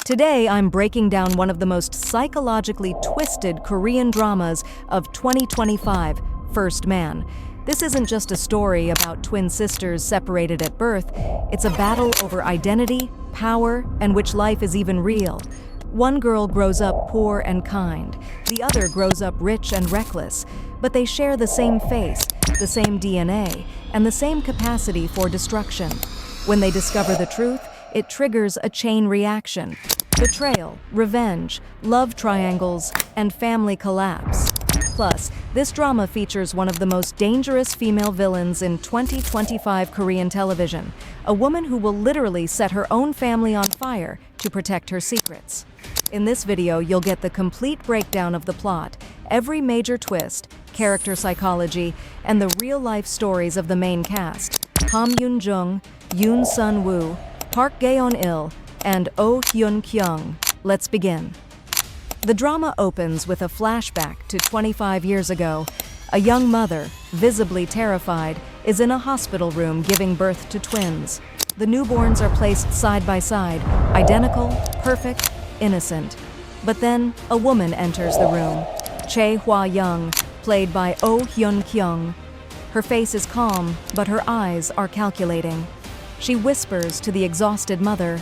Today, I'm breaking down one of the most psychologically twisted Korean dramas of 2025, First Man. This isn't just a story about twin sisters separated at birth. It's a battle over identity, power, and which life is even real. One girl grows up poor and kind. The other grows up rich and reckless. But they share the same face, the same DNA, and the same capacity for destruction. When they discover the truth, it triggers a chain reaction. Betrayal, revenge, love triangles, and family collapse. Plus, this drama features one of the most dangerous female villains in 2025 Korean television, a woman who will literally set her own family on fire to protect her secrets. In this video, you'll get the complete breakdown of the plot, every major twist, character psychology, and the real-life stories of the main cast: Hahm Jung, Yoon Sun-woo, Park Gaeon-il, and Oh Hyun-kyung. Let's begin. The drama opens with a flashback to 25 years ago. A young mother, visibly terrified, is in a hospital room giving birth to twins. The newborns are placed side by side, identical, perfect, innocent. But then, a woman enters the room. Chae Hwa-young, played by Oh Hyun-kyung. Her face is calm, but her eyes are calculating. She whispers to the exhausted mother,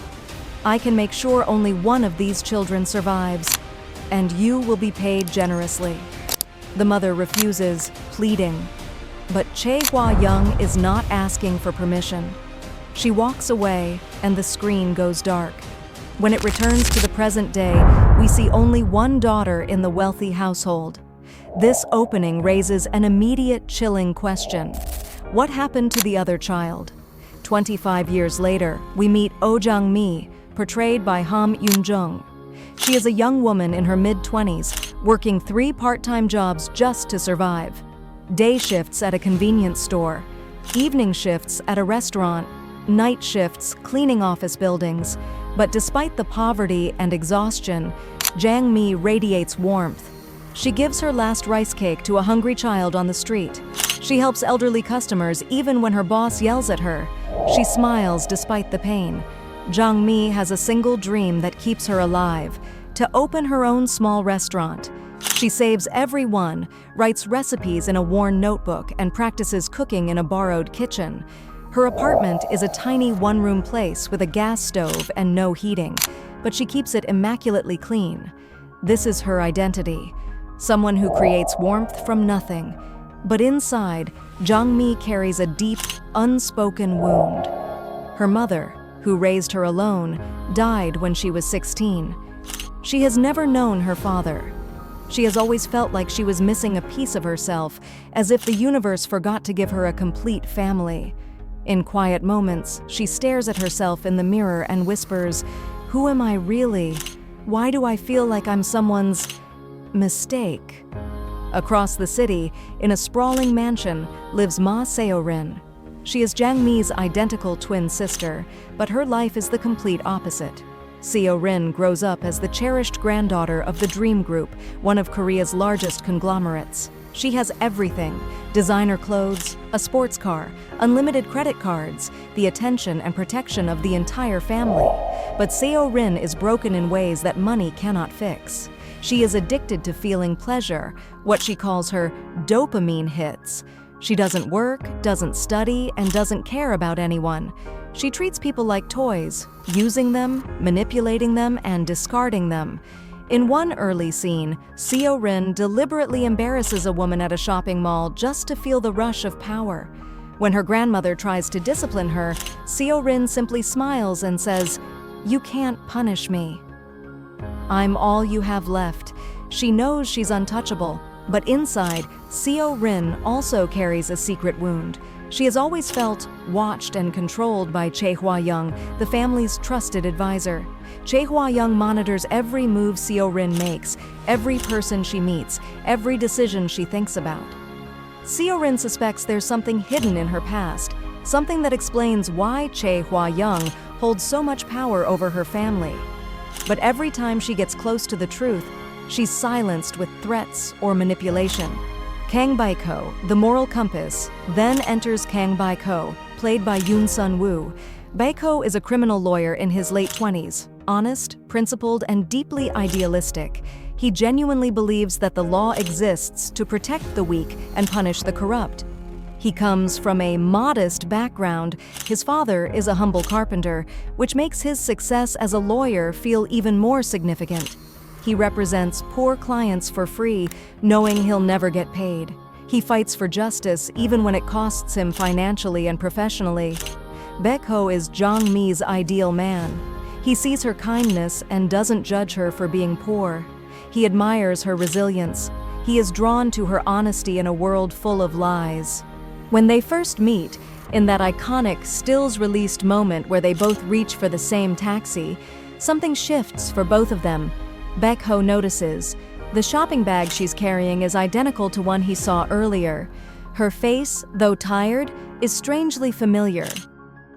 "I can make sure only one of these children survives, and you will be paid generously." The mother refuses, pleading. But Chae Hwa-young is not asking for permission. She walks away, and the screen goes dark. When it returns to the present day, we see only one daughter in the wealthy household. This opening raises an immediate chilling question. What happened to the other child? 25 years later, we meet Oh Jang-mi, portrayed by Hahm Yoon-jung. She is a young woman in her mid-20s, working 3 part-time jobs just to survive. Day shifts at a convenience store, evening shifts at a restaurant, night shifts cleaning office buildings. But despite the poverty and exhaustion, Jang-mi radiates warmth. She gives her last rice cake to a hungry child on the street. She helps elderly customers even when her boss yells at her. She smiles despite the pain. Jang-mi has a single dream that keeps her alive: to open her own small restaurant. She saves everyone, writes recipes in a worn notebook, and practices cooking in a borrowed kitchen. Her apartment is a tiny one-room place with a gas stove and no heating, but she keeps it immaculately clean. This is her identity, someone who creates warmth from nothing. But inside, Jang-mi carries a deep, unspoken wound. Her mother, who raised her alone, died when she was 16. She has never known her father. She has always felt like she was missing a piece of herself, as if the universe forgot to give her a complete family. In quiet moments, she stares at herself in the mirror and whispers, "Who am I really? Why do I feel like I'm someone's mistake?" Across the city, in a sprawling mansion, lives Ma Seo-rin. She is Jang-mi's identical twin sister, but her life is the complete opposite. Seo-rin grows up as the cherished granddaughter of the Dream Group, one of Korea's largest conglomerates. She has everything: designer clothes, a sports car, unlimited credit cards, the attention and protection of the entire family. But Seo-rin is broken in ways that money cannot fix. She is addicted to feeling pleasure, what she calls her dopamine hits. She doesn't work, doesn't study, and doesn't care about anyone. She treats people like toys, using them, manipulating them, and discarding them. In one early scene, Seo-rin deliberately embarrasses a woman at a shopping mall just to feel the rush of power. When her grandmother tries to discipline her, Seo-rin simply smiles and says, "You can't punish me." "I'm all you have left." She knows she's untouchable, but inside, Seo-rin also carries a secret wound. She has always felt watched and controlled by Chae Hwa-young, the family's trusted advisor. Chae Hwa-young monitors every move Seo-rin makes, every person she meets, every decision she thinks about. Seo-rin suspects there's something hidden in her past, something that explains why Chae Hwa-young holds so much power over her family. But every time she gets close to the truth, she's silenced with threats or manipulation. Kang Bae-ko, the moral compass, then enters Kang Bae-ko, played by Yoon Sun-woo. Bae-ko is a criminal lawyer in his late 20s. honest, principled, and deeply idealistic. He genuinely believes that the law exists to protect the weak and punish the corrupt. He comes from a modest background. His father is a humble carpenter, which makes his success as a lawyer feel even more significant. He represents poor clients for free, knowing he'll never get paid. He fights for justice even when it costs him financially and professionally. Baek-ho is Jung Mi's ideal man. He sees her kindness and doesn't judge her for being poor. He admires her resilience. He is drawn to her honesty in a world full of lies. When they first meet, in that iconic stills-released moment where they both reach for the same taxi, something shifts for both of them. Baek-ho notices. The shopping bag she's carrying is identical to one he saw earlier. Her face, though tired, is strangely familiar.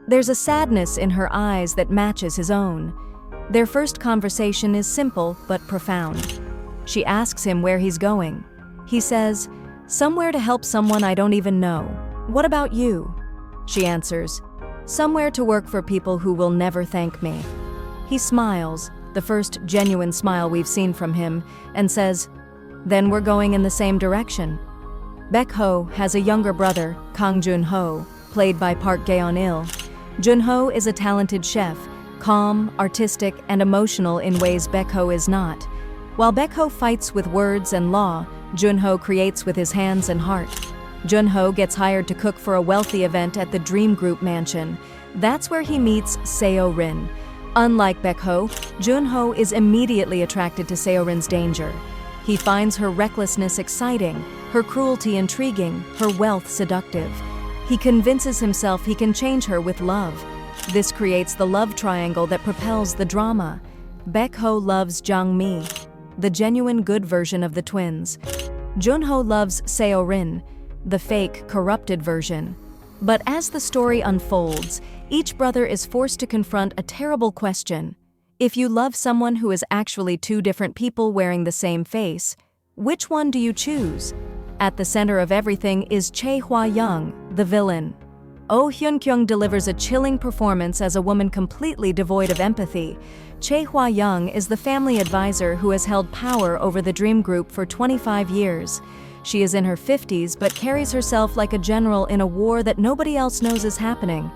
There's a sadness in her eyes that matches his own. Their first conversation is simple but profound. She asks him where he's going. He says, "Somewhere to help someone I don't even know. What about you?" She answers, "Somewhere to work for people who will never thank me." He smiles, the first genuine smile we've seen from him, and says, "Then we're going in the same direction." Baek-ho has a younger brother, Kang Jun-ho, played by Park Gaeon-il. Jun-ho is a talented chef, calm, artistic, and emotional in ways Baek-ho is not. While Baek-ho fights with words and law, Jun-ho creates with his hands and heart. Jun-ho gets hired to cook for a wealthy event at the Dream Group mansion. That's where he meets Seo-rin. Unlike Baek-ho, Jun-ho is immediately attracted to Seo-rin's danger. He finds her recklessness exciting, her cruelty intriguing, her wealth seductive. He convinces himself he can change her with love. This creates the love triangle that propels the drama. Baek-ho loves Jung Mi, the genuine good version of the twins. Jun-ho loves Seo-rin, the fake, corrupted version. But as the story unfolds, each brother is forced to confront a terrible question. If you love someone who is actually two different people wearing the same face, which one do you choose? At the center of everything is Chae Hwa-young, the villain. Oh Hyun-kyung delivers a chilling performance as a woman completely devoid of empathy. Chae Hwa-young is the family advisor who has held power over the Dream Group for 25 years. She is in her 50s but carries herself like a general in a war that nobody else knows is happening.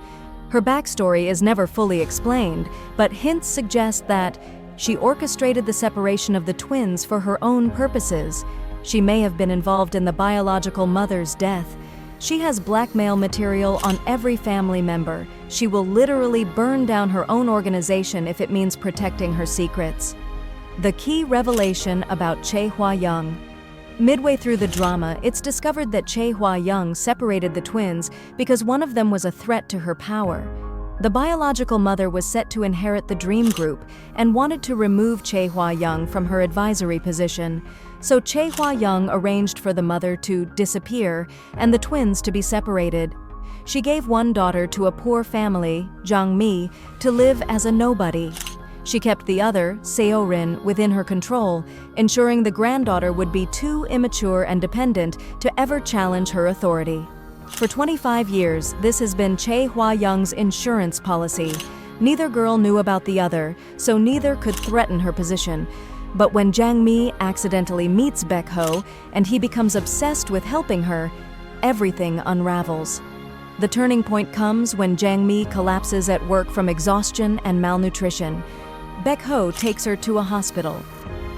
Her backstory is never fully explained, but hints suggest that she orchestrated the separation of the twins for her own purposes. She may have been involved in the biological mother's death. She has blackmail material on every family member. She will literally burn down her own organization if it means protecting her secrets. The key revelation about Chae Hwa-young. Midway through the drama, it's discovered that Chae Hwa-young separated the twins because one of them was a threat to her power. The biological mother was set to inherit the Dream Group and wanted to remove Chae Hwa-young from her advisory position. So Chae Hwa-young arranged for the mother to disappear and the twins to be separated. She gave one daughter to a poor family, Jung Mi, to live as a nobody. She kept the other, Seo-rin, within her control, ensuring the granddaughter would be too immature and dependent to ever challenge her authority. For 25 years, this has been Chae Hwa-young's insurance policy. Neither girl knew about the other, so neither could threaten her position. But when Jung Mi accidentally meets Baek-ho and he becomes obsessed with helping her, everything unravels. The turning point comes when Jung Mi collapses at work from exhaustion and malnutrition. Baek-ho takes her to a hospital.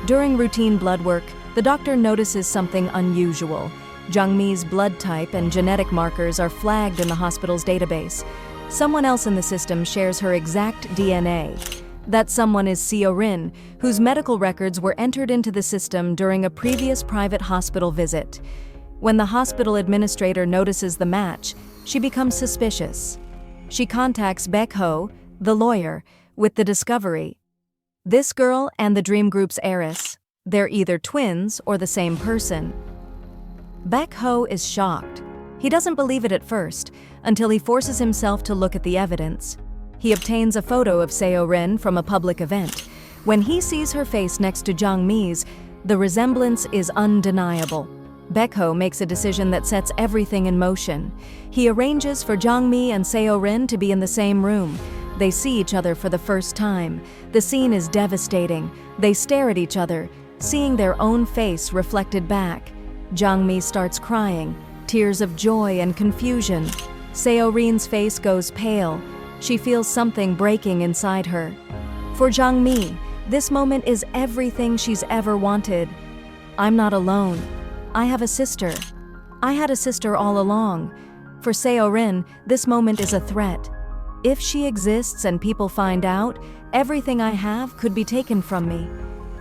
During routine blood work, the doctor notices something unusual. Jung Mi's blood type and genetic markers are flagged in the hospital's database. Someone else in the system shares her exact DNA. That someone is Seo-rin, whose medical records were entered into the system during a previous private hospital visit. When the hospital administrator notices the match, she becomes suspicious. She contacts Baek-ho, the lawyer, with the discovery. This girl and the Dream Group's heiress. They're either twins or the same person. Baek-ho is shocked. He doesn't believe it at first, until he forces himself to look at the evidence. He obtains a photo of Seo-rin from a public event. When he sees her face next to Jung Mi's, the resemblance is undeniable. Baek-ho makes a decision that sets everything in motion. He arranges for Jung Mi and Seo-rin to be in the same room. They see each other for the first time. The scene is devastating. They stare at each other, seeing their own face reflected back. Jung-mi starts crying, tears of joy and confusion. Seo-rin's face goes pale. She feels something breaking inside her. For Jung-mi, this moment is everything she's ever wanted. I'm not alone. I have a sister. I had a sister all along. For Seo-rin, this moment is a threat. If she exists and people find out, everything I have could be taken from me.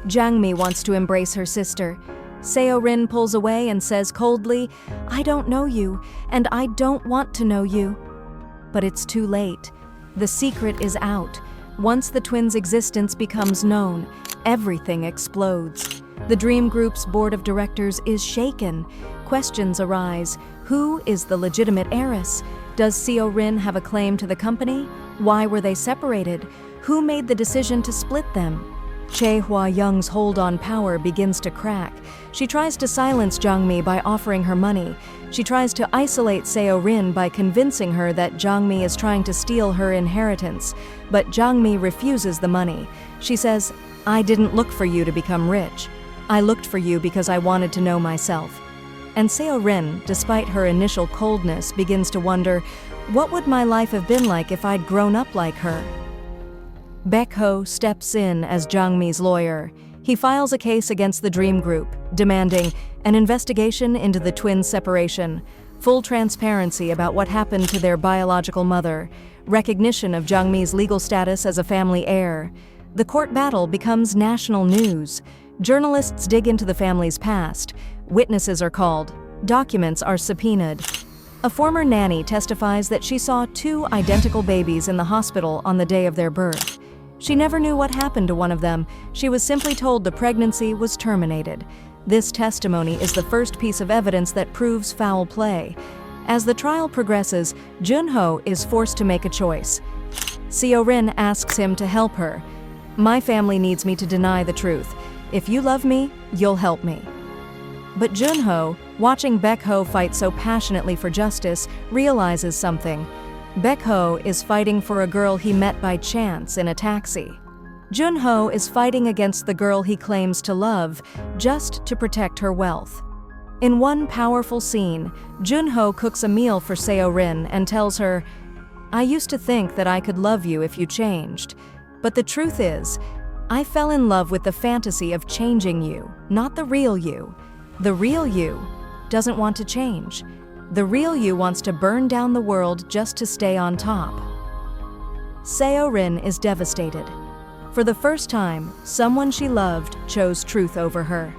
Jung-mi wants to embrace her sister. Seo-rin pulls away and says coldly, "I don't know you, and I don't want to know you." But it's too late. The secret is out. Once the twins' existence becomes known, everything explodes. The Dream Group's board of directors is shaken. Questions arise. Who is the legitimate heiress? Does Seo-rin have a claim to the company? Why were they separated? Who made the decision to split them? Chae Hwa-young's hold on power begins to crack. She tries to silence Jung-mi by offering her money. She tries to isolate Seo-rin by convincing her that Jung-mi is trying to steal her inheritance. But Jung-mi refuses the money. She says, "I didn't look for you to become rich. I looked for you because I wanted to know myself." And Seo-rin, despite her initial coldness, begins to wonder, what would my life have been like if I'd grown up like her? Baek-ho steps in as Jung-mi's lawyer. He files a case against the Dream Group, demanding an investigation into the twins' separation, full transparency about what happened to their biological mother, recognition of Jung-mi's legal status as a family heir. The court battle becomes national news. Journalists dig into the family's past. Witnesses are called. Documents are subpoenaed. A former nanny testifies that she saw 2 identical babies in the hospital on the day of their birth. She never knew what happened to one of them. She was simply told the pregnancy was terminated. This testimony is the first piece of evidence that proves foul play. As the trial progresses, Junho is forced to make a choice. Seo-rin asks him to help her. "My family needs me to deny the truth. If you love me, you'll help me." But Junho, watching Baek-ho fight so passionately for justice, realizes something. Baek-ho is fighting for a girl he met by chance in a taxi. Junho is fighting against the girl he claims to love just to protect her wealth. In one powerful scene, Junho cooks a meal for Seo-rin and tells her, "I used to think that I could love you if you changed. But the truth is, I fell in love with the fantasy of changing you, not the real you. The real you doesn't want to change. The real you wants to burn down the world just to stay on top." Seo-rin is devastated. For the first time, someone she loved chose truth over her.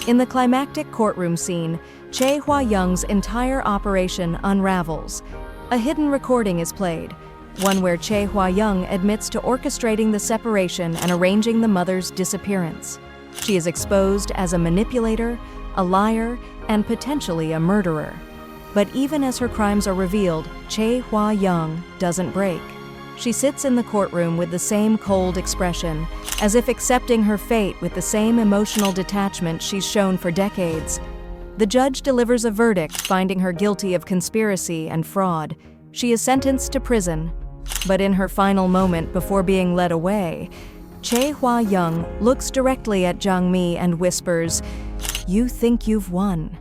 In the climactic courtroom scene, Chae Hwa-young's entire operation unravels. A hidden recording is played, one where Chae Hwa-young admits to orchestrating the separation and arranging the mother's disappearance. She is exposed as a manipulator, a liar, and potentially a murderer. But even as her crimes are revealed, Chae Hwa-young doesn't break. She sits in the courtroom with the same cold expression, as if accepting her fate with the same emotional detachment she's shown for decades. The judge delivers a verdict finding her guilty of conspiracy and fraud. She is sentenced to prison. But in her final moment before being led away, Chae Hwa-young looks directly at Jung-mi and whispers, "You think you've won,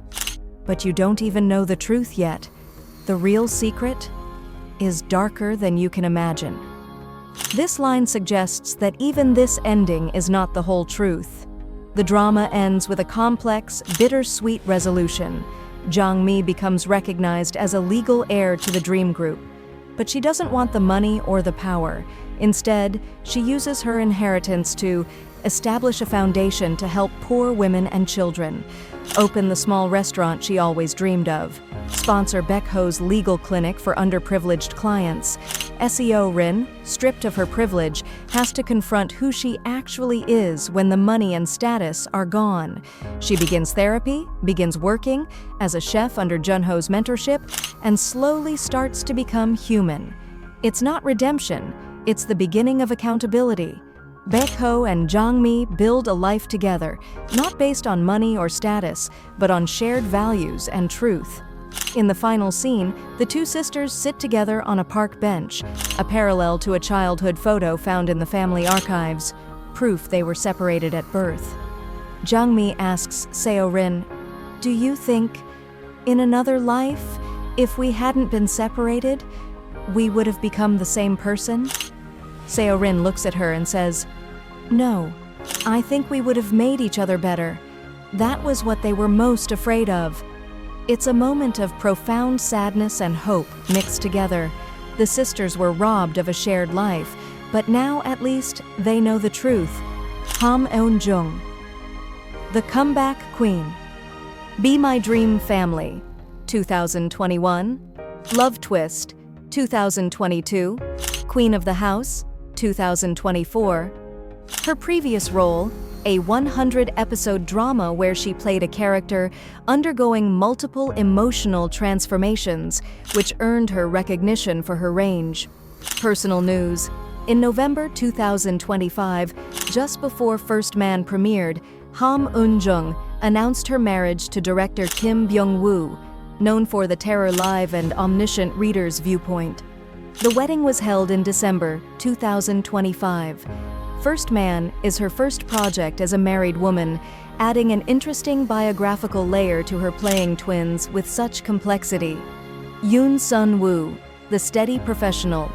but you don't even know the truth yet. The real secret is darker than you can imagine." This line suggests that even this ending is not the whole truth. The drama ends with a complex, bittersweet resolution. Jung-mi becomes recognized as a legal heir to the Dream Group. But she doesn't want the money or the power. Instead, she uses her inheritance to establish a foundation to help poor women and children, open the small restaurant she always dreamed of, sponsor Baek-ho's legal clinic for underprivileged clients. Seo-rin, stripped of her privilege, has to confront who she actually is when the money and status are gone. She begins therapy, begins working as a chef under Junho's mentorship, and slowly starts to become human. It's not redemption, it's the beginning of accountability. Baek-ho and Jung-mi build a life together, not based on money or status, but on shared values and truth. In the final scene, the two sisters sit together on a park bench, a parallel to a childhood photo found in the family archives, proof they were separated at birth. Jung-mi asks Seo-rin, "Do you think, in another life, if we hadn't been separated, we would have become the same person?" Seo-rin looks at her and says, "No, I think we would have made each other better. That was what they were most afraid of." It's a moment of profound sadness and hope mixed together. The sisters were robbed of a shared life, but now at least they know the truth. Hahm Eun-jung. The Comeback Queen. Be My Dream Family, 2021. Love Twist, 2022. Queen of the House, 2024. Her previous role, a 100-episode drama where she played a character undergoing multiple emotional transformations, which earned her recognition for her range. Personal news. In November 2025, just before First Man premiered, Hahm Eun-jung announced her marriage to director Kim Byung-woo, known for The Terror Live and Omniscient Reader's Viewpoint. The wedding was held in December 2025. First Man is her first project as a married woman, adding an interesting biographical layer to her playing twins with such complexity. Yoon Sun-woo, the steady professional.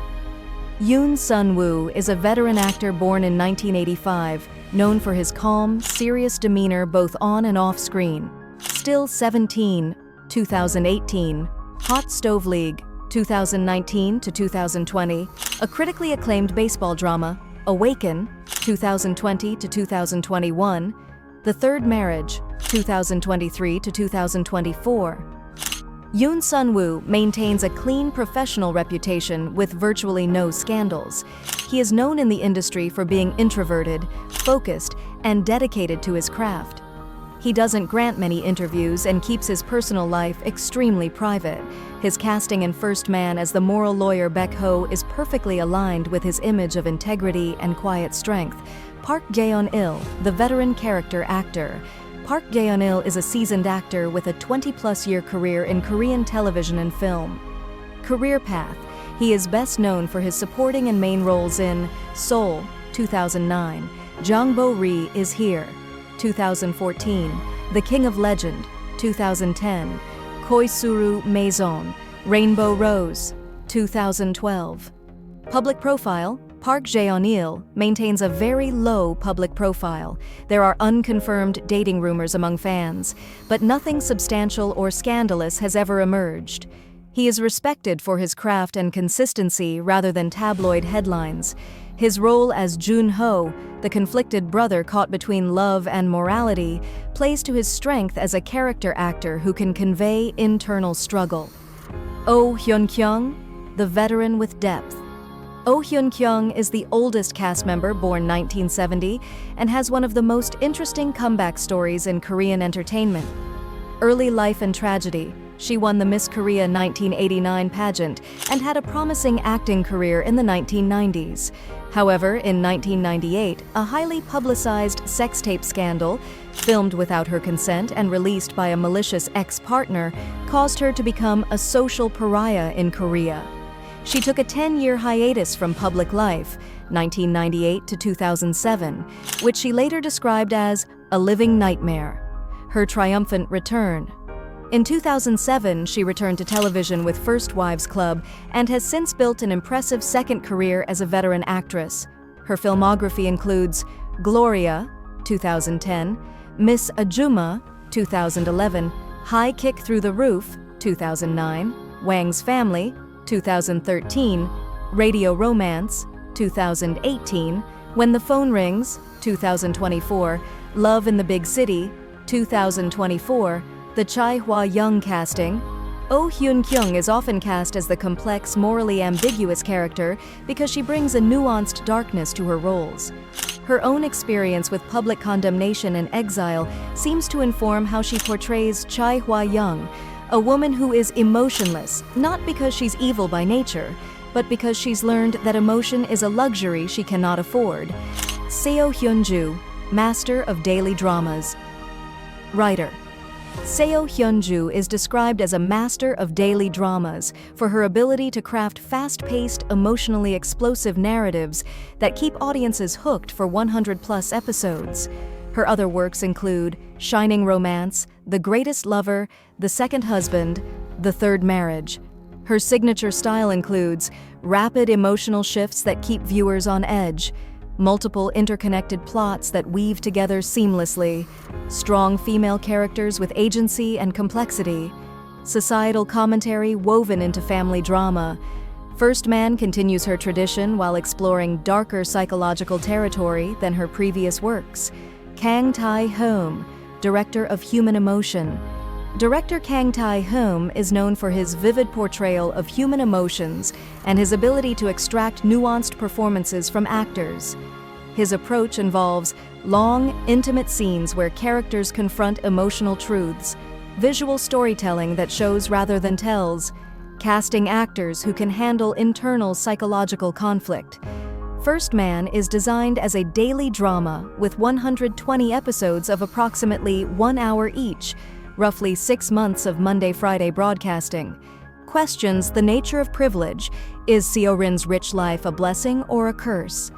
Yoon Sun-woo is a veteran actor born in 1985, known for his calm, serious demeanor both on and off screen. Still 17, 2018. Hot Stove League, 2019 to 2020. A critically acclaimed baseball drama, Awaken, 2020 to 2021. The Third Marriage, 2023 to 2024. Yoon Sun-woo maintains a clean professional reputation with virtually no scandals. He is known in the industry for being introverted, focused, and dedicated to his craft. He doesn't grant many interviews and keeps his personal life extremely private. His casting in First Man as the moral lawyer Baek Ho is perfectly aligned with his image of integrity and quiet strength. Park Jae-on-il, the veteran character actor. Park Jae-on-il is a seasoned actor with a 20-plus-year career in Korean television and film. Career path. He is best known for his supporting and main roles in Soul, 2009. Jangbo-ri is Here, 2014. The King of Legend, 2010. Koisuru Maison, Rainbow Rose, 2012. Public profile. Park Jae-on-il maintains a very low public profile. There are unconfirmed dating rumors among fans, but nothing substantial or scandalous has ever emerged. He is respected for his craft and consistency rather than tabloid headlines. His role as Jun-ho, the conflicted brother caught between love and morality, plays to his strength as a character actor who can convey internal struggle. Oh Hyun-kyung, the veteran with depth. Oh Hyun-kyung is the oldest cast member born 1970 and has one of the most interesting comeback stories in Korean entertainment. Early life and tragedy. She won the Miss Korea 1989 pageant and had a promising acting career in the 1990s. However, in 1998, a highly publicized sex tape scandal, filmed without her consent and released by a malicious ex-partner, caused her to become a social pariah in Korea. She took a 10-year hiatus from public life, 1998 to 2007, which she later described as a living nightmare. Her triumphant return. In 2007, she returned to television with First Wives Club and has since built an impressive second career as a veteran actress. Her filmography includes Gloria, 2010, Miss Ajuma, 2011, High Kick Through the Roof, 2009, Wang's Family, 2013, Radio Romance, 2018, When the Phone Rings, 2024, Love in the Big City, 2024, The Chai Hwa-young casting. Oh Hyun-kyung is often cast as the complex, morally ambiguous character because she brings a nuanced darkness to her roles. Her own experience with public condemnation and exile seems to inform how she portrays Chai Hwa-young, a woman who is emotionless, not because she's evil by nature, but because she's learned that emotion is a luxury she cannot afford. Seo Hyun-ju, master of daily dramas. Writer. Seo Hyunju is described as a master of daily dramas for her ability to craft fast-paced, emotionally explosive narratives that keep audiences hooked for 100-plus episodes. Her other works include Shining Romance, The Greatest Lover, The Second Husband, The Third Marriage. Her signature style includes rapid emotional shifts that keep viewers on edge, multiple interconnected plots that weave together seamlessly, strong female characters with agency and complexity, societal commentary woven into family drama. First Man continues her tradition while exploring darker psychological territory than her previous works. Kang Tae-hoon, director of Human Emotion. Director Kang Tae-hoon is known for his vivid portrayal of human emotions and his ability to extract nuanced performances from actors. His approach involves long, intimate scenes where characters confront emotional truths, visual storytelling that shows rather than tells, casting actors who can handle internal psychological conflict. First Man is designed as a daily drama with 120 episodes of approximately 1 hour each, roughly 6 months of Monday-Friday broadcasting. Questions the nature of privilege. Is Seo-rin's rich life a blessing or a curse?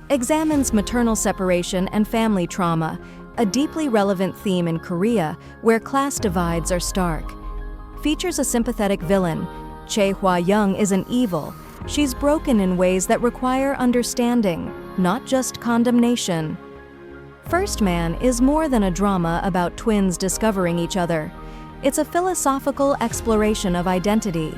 Examines maternal separation and family trauma, a deeply relevant theme in Korea where class divides are stark. Features a sympathetic villain. Chae Hwa-young isn't evil. She's broken in ways that require understanding, not just condemnation. First Man is more than a drama about twins discovering each other. It's a philosophical exploration of identity.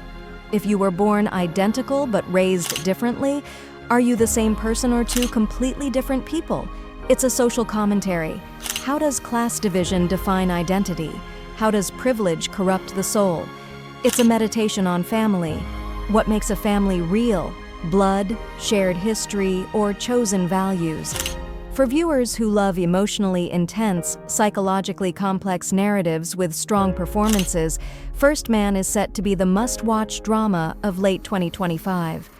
If you were born identical but raised differently, are you the same person or two completely different people? It's a social commentary. How does class division define identity? How does privilege corrupt the soul? It's a meditation on family. What makes a family real? Blood, shared history, or chosen values? For viewers who love emotionally intense, psychologically complex narratives with strong performances, First Man is set to be the must-watch drama of late 2025.